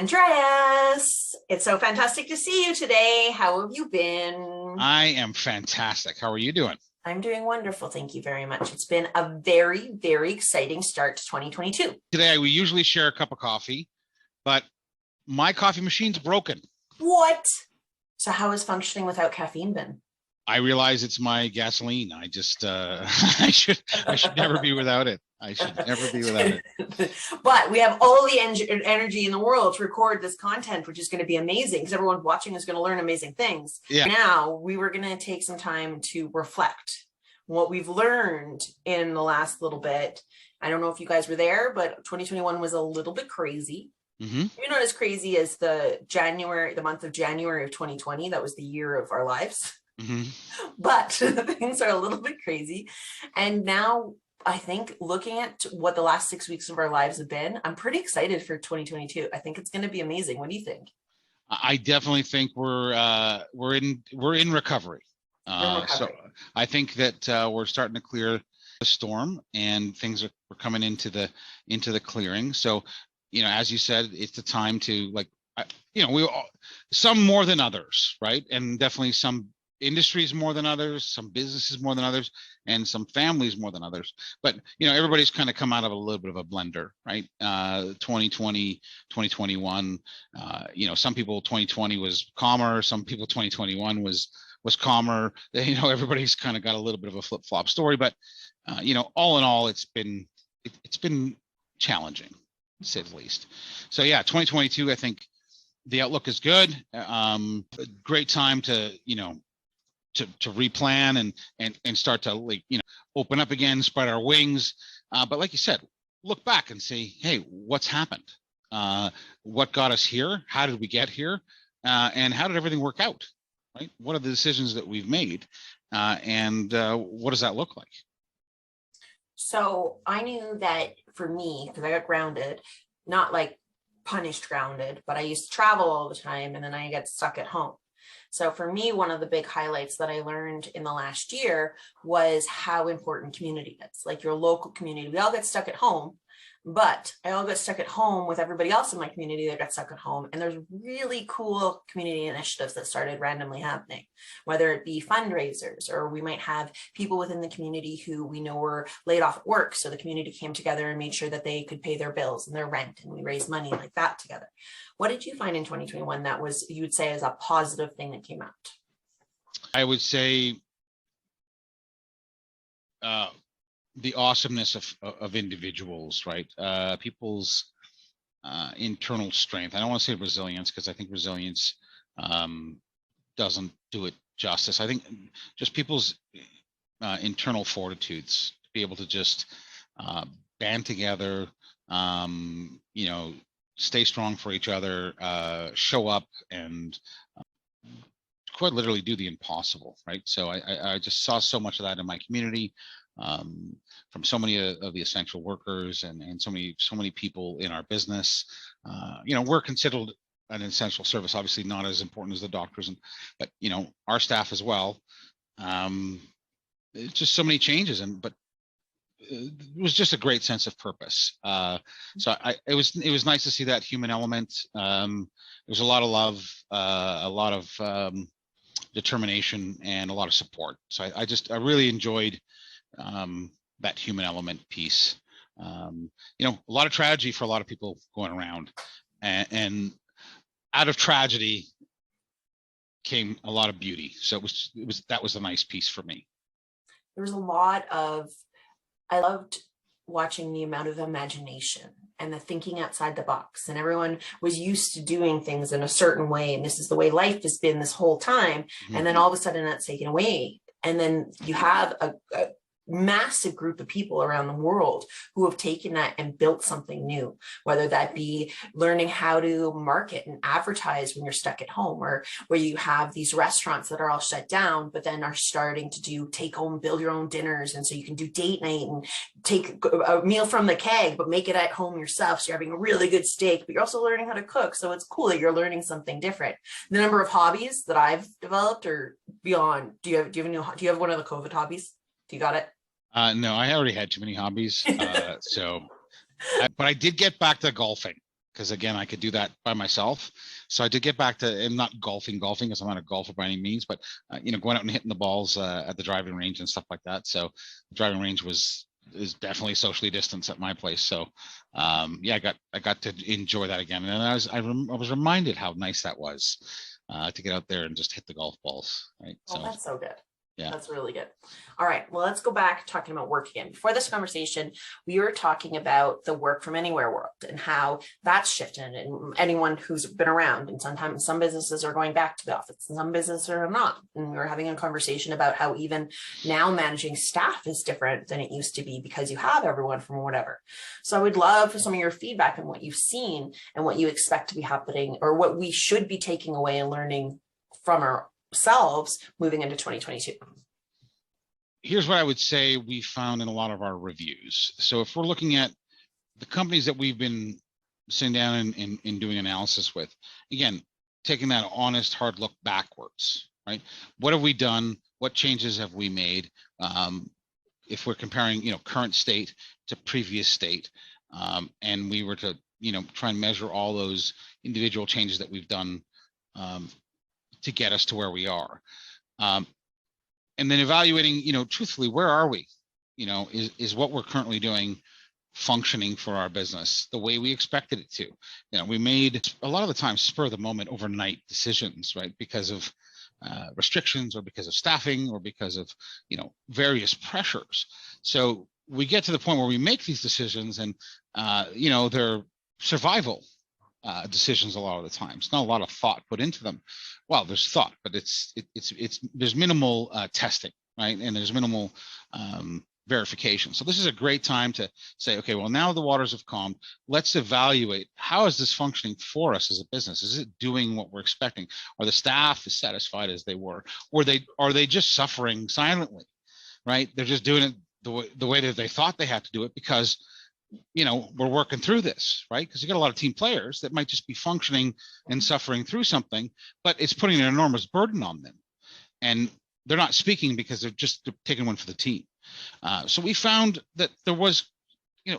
Andreas, it's so fantastic to see you today. How have you been? I am fantastic. How are you doing? I'm doing wonderful. Thank you very much. It's been a very, very exciting start to 2022. Today, we usually share a cup of coffee, but my coffee machine's broken. What? So how has functioning without caffeine been? I realize it's my gasoline. I just, I should never be without it. I should never be without it. But we have all the energy in the world to record this content, which is going to be amazing because everyone watching is going to learn amazing things. Yeah. Now we were going to take some time to reflect what we've learned in the last little bit. I don't know if you guys were there, but 2021 was a little bit crazy. Mm-hmm. You're not as crazy as the month of January of 2020. That was the year of our lives. Mm-hmm. But things are a little bit crazy. And now I think looking at what the last 6 weeks of our lives have been, I'm pretty excited for 2022. I think it's going to be amazing. What do you think? I definitely think we're in recovery. So I think that we're starting to clear the storm and things are coming into the clearing. So, as you said, it's the time to some more than others, right? And definitely some industries more than others, some businesses more than others, and some families more than others. But everybody's kind of come out of a little bit of a blender, right? 2020, 2021, some people 2020 was calmer, some people 2021 was calmer. Everybody's kind of got a little bit of a flip-flop story, but all in all, it's been challenging, to say the least. So yeah, 2022, I think the outlook is good. A great time to replan and start to open up again, spread our wings. But like you said, look back and say, hey, what's happened? What got us here? How did we get here? And how did everything work out? Right? What are the decisions that we've made? And what does that look like? So I knew that for me, because I got grounded, not like punished grounded, but I used to travel all the time and then I got stuck at home. So for me, one of the big highlights that I learned in the last year was how important community is, like your local community. We all get stuck at home, but I all got stuck at home with everybody else in my community that got stuck at home. And there's really cool community initiatives that started randomly happening, whether it be fundraisers, or we might have people within the community who we know were laid off at work. So the community came together and made sure that they could pay their bills and their rent, and we raised money like that together. What did you find in 2021 that was, you would say, is a positive thing that came out? I would say the awesomeness of individuals, right? People's internal strength. I don't want to say resilience, because I think resilience doesn't do it justice. I think just people's internal fortitudes to be able to just band together, stay strong for each other, show up, and quite literally do the impossible, right? So I just saw so much of that in my community, from so many of the essential workers and so many people in our business. We're considered an essential service, obviously not as important as the doctors, but our staff as well. It's just so many changes, but it was just a great sense of purpose. So it was nice to see that human element. There was a lot of love, a lot of determination, and a lot of support. So I really enjoyed that human element piece. A lot of tragedy for a lot of people going around, and out of tragedy came a lot of beauty. So that was a nice piece for me. There was a lot of, I loved watching the amount of imagination and the thinking outside the box, and everyone was used to doing things in a certain way, and this is the way life has been this whole time. Mm-hmm. And then all of a sudden that's taken away, and then you have a massive group of people around the world who have taken that and built something new, whether that be learning how to market and advertise when you're stuck at home, or where you have these restaurants that are all shut down, but then are starting to do take home, build your own dinners. And so you can do date night and take a meal from the keg, but make it at home yourself. So you're having a really good steak, but you're also learning how to cook. So it's cool that you're learning something different. The number of hobbies that I've developed are beyond. Do you have one of the COVID hobbies? Do you got it? No, I already had too many hobbies. But I did get back to golfing. because again, I could do that by myself. So I did get back to, and not golfing because I'm not a golfer by any means, but going out and hitting the balls at the driving range and stuff like that. So the driving range is definitely socially distanced at my place. So I got to enjoy that again, and I was reminded how nice that was to get out there and just hit the golf balls. Right. Oh, so that's so good. Yeah. That's really good. All right. Well, let's go back talking about work again. Before this conversation, we were talking about the work from anywhere world and how that's shifted, and anyone who's been around, and sometimes some businesses are going back to the office and some businesses are not. And we were having a conversation about how even now managing staff is different than it used to be because you have everyone from whatever. So I would love for some of your feedback on what you've seen and what you expect to be happening, or what we should be taking away and learning from ourselves moving into 2022. Here's what I would say we found in a lot of our reviews. So if we're looking at the companies that we've been sitting down and doing analysis with, again, taking that honest, hard look backwards, right? What have we done? What changes have we made? If we're comparing, current state to previous state, and we were to, try and measure all those individual changes that we've done to get us to where we are. And then evaluating, truthfully, where are we? Is what we're currently doing functioning for our business the way we expected it to? We made a lot of the time spur of the moment overnight decisions, right? Because of restrictions, or because of staffing, or because of, various pressures. So we get to the point where we make these decisions, and, they're survival decisions a lot of the time. It's not a lot of thought put into them. Well, there's thought, but there's minimal testing, right? And there's minimal verification. So this is a great time to say, okay, well, now the waters have calmed. Let's evaluate, how is this functioning for us as a business? Is it doing what we're expecting? Are the staff as satisfied as they were? Or are they just suffering silently, right? They're just doing it the way that they thought they had to do it because we're working through this, right? Because you got a lot of team players that might just be functioning and suffering through something, but it's putting an enormous burden on them. And they're not speaking because they're taking one for the team. So we found that there was,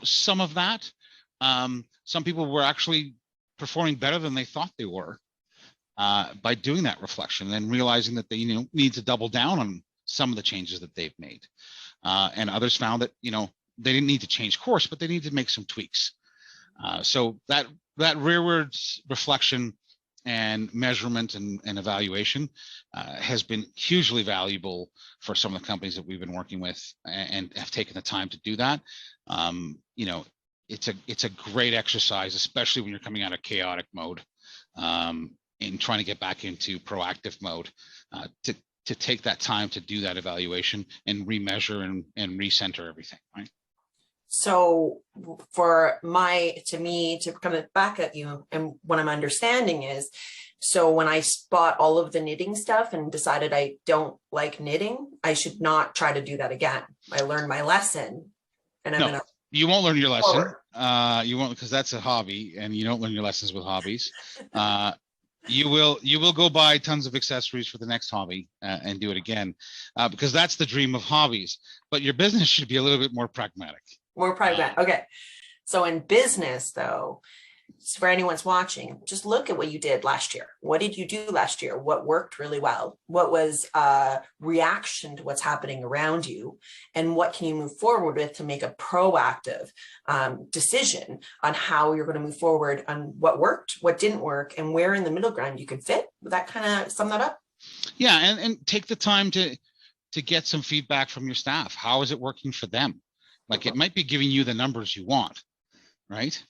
some of that. Some people were actually performing better than they thought they were by doing that reflection and realizing that they, need to double down on some of the changes that they've made. And others found that, they didn't need to change course, but they need to make some tweaks. So that rearward reflection and measurement and evaluation has been hugely valuable for some of the companies that we've been working with and have taken the time to do that. It's a great exercise, especially when you're coming out of chaotic mode and trying to get back into proactive mode, to take that time to do that evaluation and remeasure and recenter everything, right? So to me, to come back at you, and what I'm understanding is, so when I bought all of the knitting stuff and decided I don't like knitting, I should not try to do that again. I learned my lesson, and you won't learn your lesson. You won't, because that's a hobby, and you don't learn your lessons with hobbies. You will go buy tons of accessories for the next hobby and do it again, because that's the dream of hobbies. But your business should be a little bit more pragmatic. More pragmatic. Okay. So in business, though, for anyone's watching, just look at what you did last year. What did you do last year? What worked really well? What was reaction to what's happening around you? And what can you move forward with to make a proactive decision on how you're going to move forward on what worked, what didn't work, and where in the middle ground you can fit? Would that kind of sum that up? Yeah, and take the time to get some feedback from your staff. How is it working for them? Like, it might be giving you the numbers you want, right?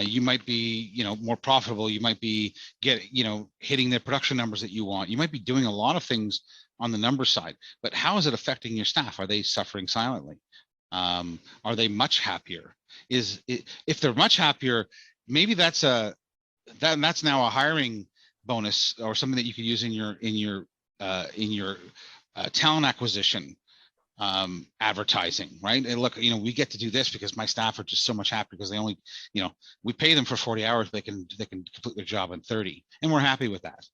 You might be, more profitable. You might be hitting the production numbers that you want. You might be doing a lot of things on the number side, but how is it affecting your staff? Are they suffering silently? Are they much happier? If they're much happier, maybe that's now a hiring bonus or something that you could use in your talent acquisition advertising, right? And look, we get to do this because my staff are just so much happier because they only, we pay them for 40 hours, they can complete their job in 30, and we're happy with that,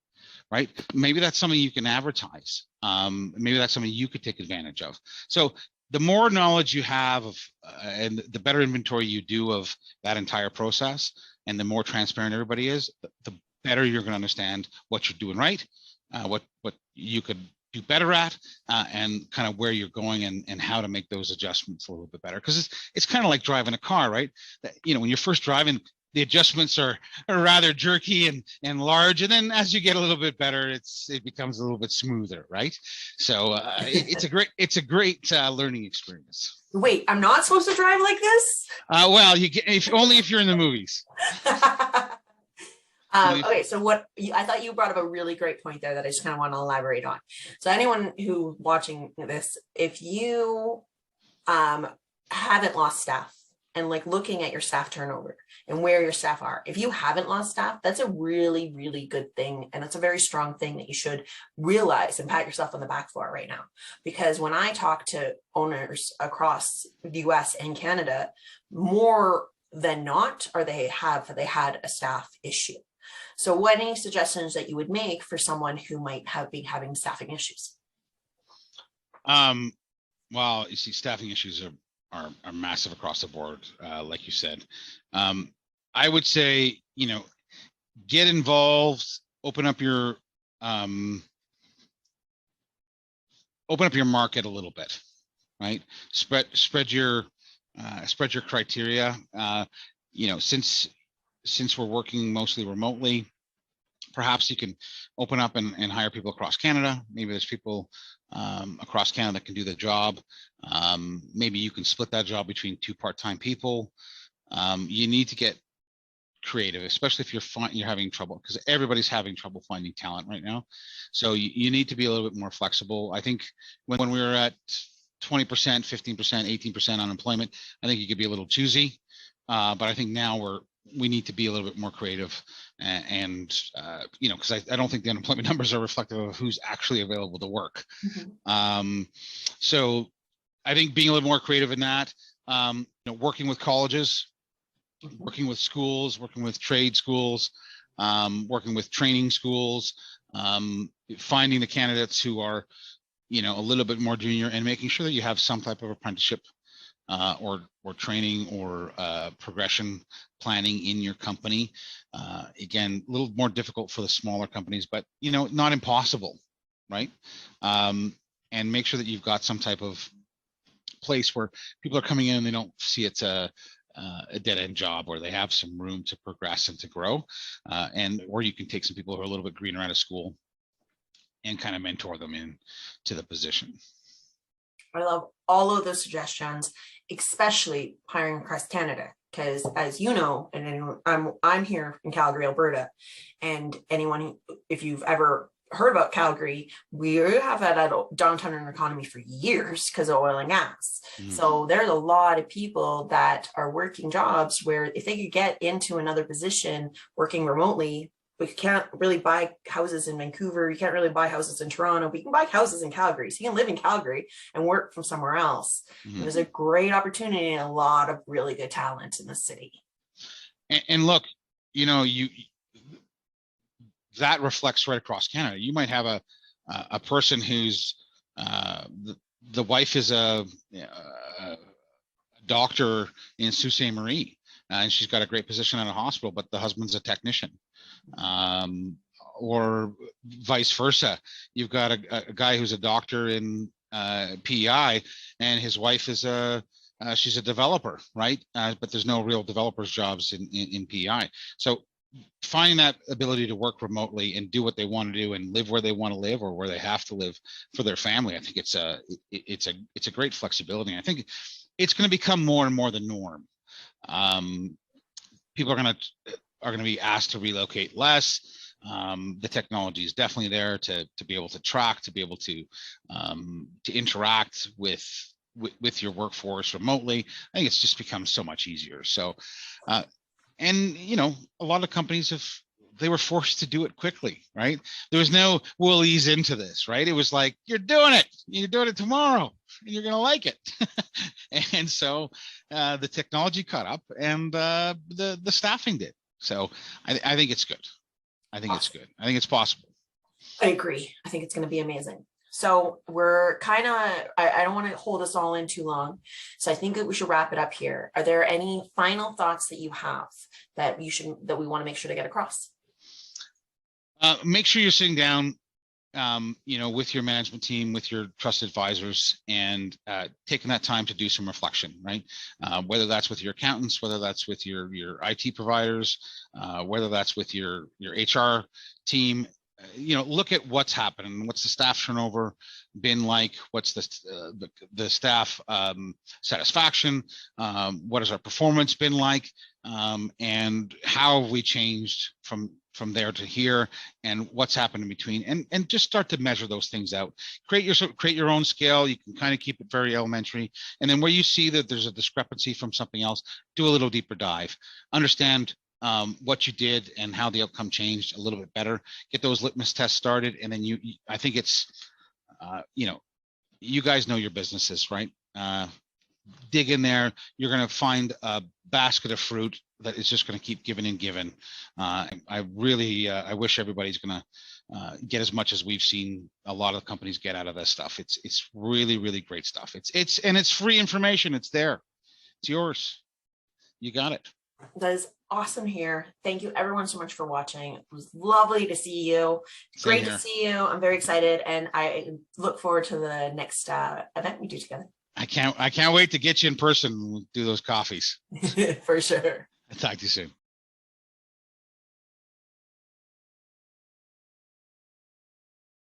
right? Maybe that's something you can advertise. Maybe that's something you could take advantage of. So the more knowledge you have of, and the better inventory you do of that entire process, and the more transparent everybody is, the better you're going to understand what you're doing right, what you could do better at, and kind of where you're going and how to make those adjustments a little bit better. Because it's kind of like driving a car, right? That, you know, when you're first driving, the adjustments are rather jerky and large, and then as you get a little bit better, it becomes a little bit smoother, right? So it's a great learning experience. Wait, I'm not supposed to drive like this? Well, you get only if you're in the movies. Okay, so I thought you brought up a really great point there that I just kind of want to elaborate on. So anyone who watching this, if you haven't lost staff and like looking at your staff turnover and where your staff are, if you haven't lost staff, that's a really, really good thing. And it's a very strong thing that you should realize and pat yourself on the back for right now. Because when I talk to owners across the US and Canada, more than not, they had a staff issue. So what any suggestions that you would make for someone who might have been having staffing issues? Well, you see, staffing issues are massive across the board, like you said. I would say, you know, get involved, open up your market a little bit, right? Spread your criteria. You know, since we're working mostly remotely, perhaps you can open up and hire people across Canada. Maybe there's people across Canada that can do the job. Maybe you can split that job between 2 part-time people. You need to get creative, especially if you're having trouble, because everybody's having trouble finding talent right now. So you need to be a little bit more flexible. I think when we were at 20%, 15%, 18% unemployment, I think you could be a little choosy. But I think now we need to be a little bit more creative, and you know, because I don't think the unemployment numbers are reflective of who's actually available to work. Mm-hmm. So I think being a little more creative in that, you know, working with colleges, working with schools, working with trade schools, working with training schools, finding the candidates who are, you know, a little bit more junior, and making sure that you have some type of apprenticeship or training or progression planning in your company. Again, a little more difficult for the smaller companies, but, you know, not impossible, right? And make sure that you've got some type of place where people are coming in and they don't see it's a dead-end job, where they have some room to progress and to grow, and or you can take some people who are a little bit greener out of school and kind of mentor them into the position. I love all of those suggestions, especially hiring across Canada, because as you know, and I'm here in Calgary, Alberta, and anyone, if you've ever heard about Calgary, we have had a downtown economy for years because of oil and gas. Mm-hmm. So there's a lot of people that are working jobs where if they could get into another position working remotely, we can't really buy houses in Vancouver. You can't really buy houses in Toronto. But you can buy houses in Calgary. So you can live in Calgary and work from somewhere else. Mm-hmm. There's a great opportunity and a lot of really good talent in the city. And look, you know, that reflects right across Canada. You might have a person who's the wife is a doctor in Sault Ste. Marie, and she's got a great position at a hospital, but the husband's a technician. Or vice versa. You've got a guy who's a doctor in PEI, and his wife is she's a developer, right? But there's no real developers jobs in PEI. So finding that ability to work remotely and do what they want to do and live where they want to live or where they have to live for their family, I think it's a great flexibility. I think it's going to become more and more the norm. People are going to be asked to relocate less. The technology is definitely there to be able to track, to be able to interact with your workforce remotely. I think it's just become so much easier. So, and you know, a lot of companies they were forced to do it quickly, right? There was no, we'll ease into this, right? It was like, you're doing it tomorrow, and you're going to like it. And so the technology caught up, and the staffing did. So I think it's good. I think it's good. I think it's possible. I agree. I think it's going to be amazing. So we're kind of, I don't want to hold us all in too long. So I think that we should wrap it up here. Are there any final thoughts that you have that we want to make sure to get across? Make sure you're sitting down, with your management team, with your trusted advisors, and taking that time to do some reflection, right? Whether that's with your accountants, whether that's with your IT providers, whether that's with your HR team. Look at what's happening. What's the staff turnover been like? What's the staff satisfaction? What has our performance been like? And how have we changed from there to here, and what's happened in between, and just start to measure those things out. Create your own scale. You can kind of keep it very elementary, and then where you see that there's a discrepancy from something else, do a little deeper dive. Understand what you did and how the outcome changed a little bit better. Get those litmus tests started, and then I think it's you guys know your businesses, right? Dig in there. You're going to find a basket of fruit that is just going to keep giving and giving. I really I wish everybody's going to get as much as we've seen a lot of companies get out of this stuff. It's really, really great stuff. It's free information. It's there. It's yours. You got it. That is awesome here. Thank you everyone so much for watching. It was lovely to see you. Great to see you. I'm very excited, and I look forward to the next event we do together. I can't wait to get you in person and do those coffees. For sure. I'll talk to you soon.